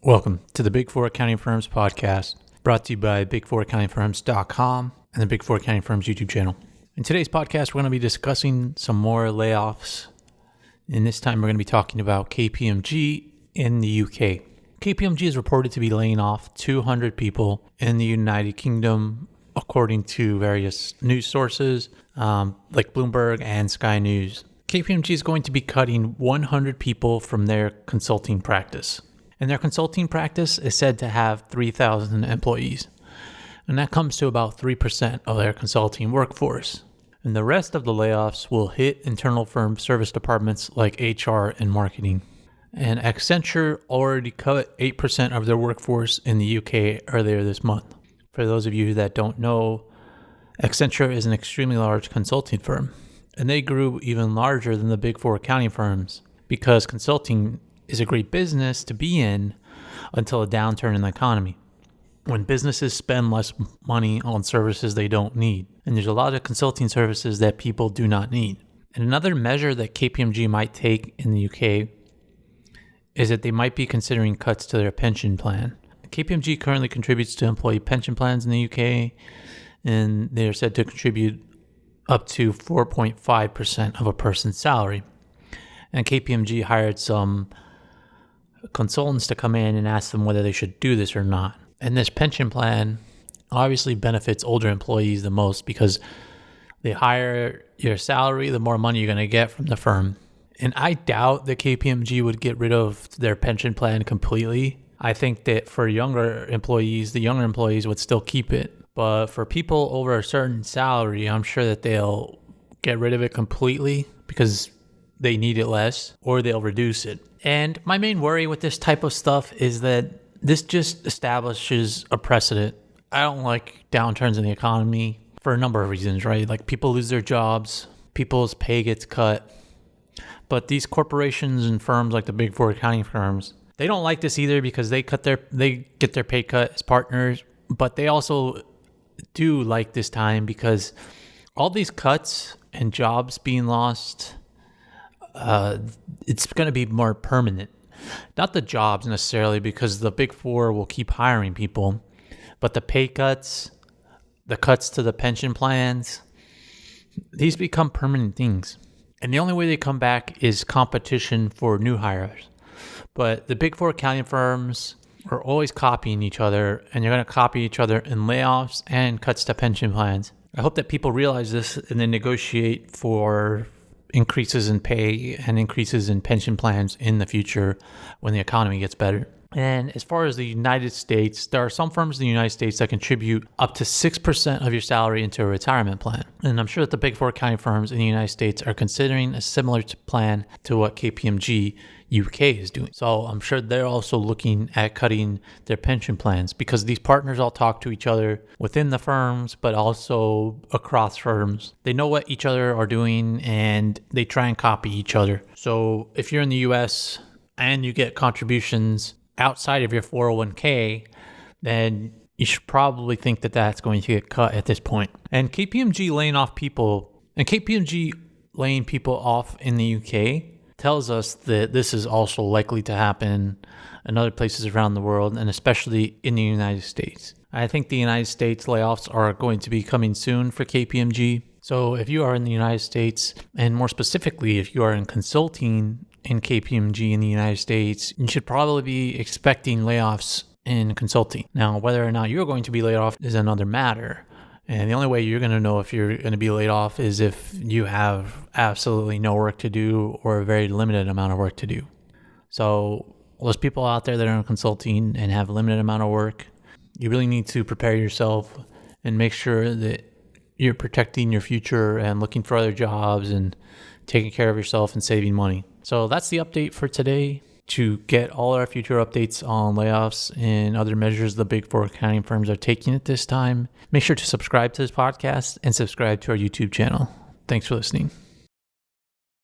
Welcome to the Big Four Accounting Firms podcast, brought to you by big4accountingfirms.com and the Big Four Accounting Firms YouTube channel. In today's podcast, we're going to be discussing some more layoffs, and this time we're going to be talking about KPMG in the UK. KPMG is reported to be laying off 200 people in the United Kingdom, according to various news sources like Bloomberg and Sky News. KPMG is going to be cutting 100 people from their consulting practice. And their consulting practice is said to have 3,000 employees. And that comes to about 3% of their consulting workforce. And the rest of the layoffs will hit internal firm service departments like HR and marketing. And Accenture already cut 8% of their workforce in the UK earlier this month. For those of you that don't know, Accenture is an extremely large consulting firm. And they grew even larger than the big four accounting firms because consulting is a great business to be in until a downturn in the economy, when businesses spend less money on services they don't need. And there's a lot of consulting services that people do not need. And another measure that KPMG might take in the UK is that they might be considering cuts to their pension plan. KPMG currently contributes to employee pension plans in the UK, and they're said to contribute up to 4.5% of a person's salary. And KPMG hired some consultants to come in and ask them whether they should do this or not. And this pension plan obviously benefits older employees the most because the higher your salary, the more money you're going to get from the firm. And I doubt that KPMG would get rid of their pension plan completely. I think that for younger employees, the younger employees would still keep it. But for people over a certain salary, I'm sure that they'll get rid of it completely because they need it less, or they'll reduce it. And my main worry with this type of stuff is that this just establishes a precedent. I don't like downturns in the economy for a number of reasons, right? Like people lose their jobs, people's pay gets cut. But these corporations and firms like the big four accounting firms, they don't like this either because they get their pay cut as partners. But they also do like this time because all these cuts and jobs being lost, it's going to be more permanent. Not the jobs necessarily, because the big four will keep hiring people, but the pay cuts, the cuts to the pension plans, these become permanent things. And the only way they come back is competition for new hires. But the big four accounting firms are always copying each other, and you're going to copy each other in layoffs and cuts to pension plans. I hope that people realize this and then negotiate for increases in pay and increases in pension plans in the future when the economy gets better. And as far as the United States, there are some firms in the United States that contribute up to 6% of your salary into a retirement plan. And I'm sure that the big four accounting firms in the United States are considering a similar plan to what KPMG UK is doing. So I'm sure they're also looking at cutting their pension plans because these partners all talk to each other within the firms, but also across firms. They know what each other are doing and they try and copy each other. So if you're in the US and you get contributions outside of your 401k, then you should probably think that that's going to get cut at this point. And KPMG laying people off in the UK tells us that this is also likely to happen in other places around the world, and especially in the United States. I think the United States layoffs are going to be coming soon for KPMG. So if you are in the United States, and more specifically, if you are in consulting in KPMG in the United States, you should probably be expecting layoffs in consulting. Now, whether or not you're going to be laid off is another matter. And the only way you're going to know if you're going to be laid off is if you have absolutely no work to do or a very limited amount of work to do. So those people out there that are in consulting and have a limited amount of work, you really need to prepare yourself and make sure that you're protecting your future and looking for other jobs and taking care of yourself and saving money. So that's the update for today. To get all our future updates on layoffs and other measures the big four accounting firms are taking at this time, make sure to subscribe to this podcast and subscribe to our YouTube channel. Thanks for listening.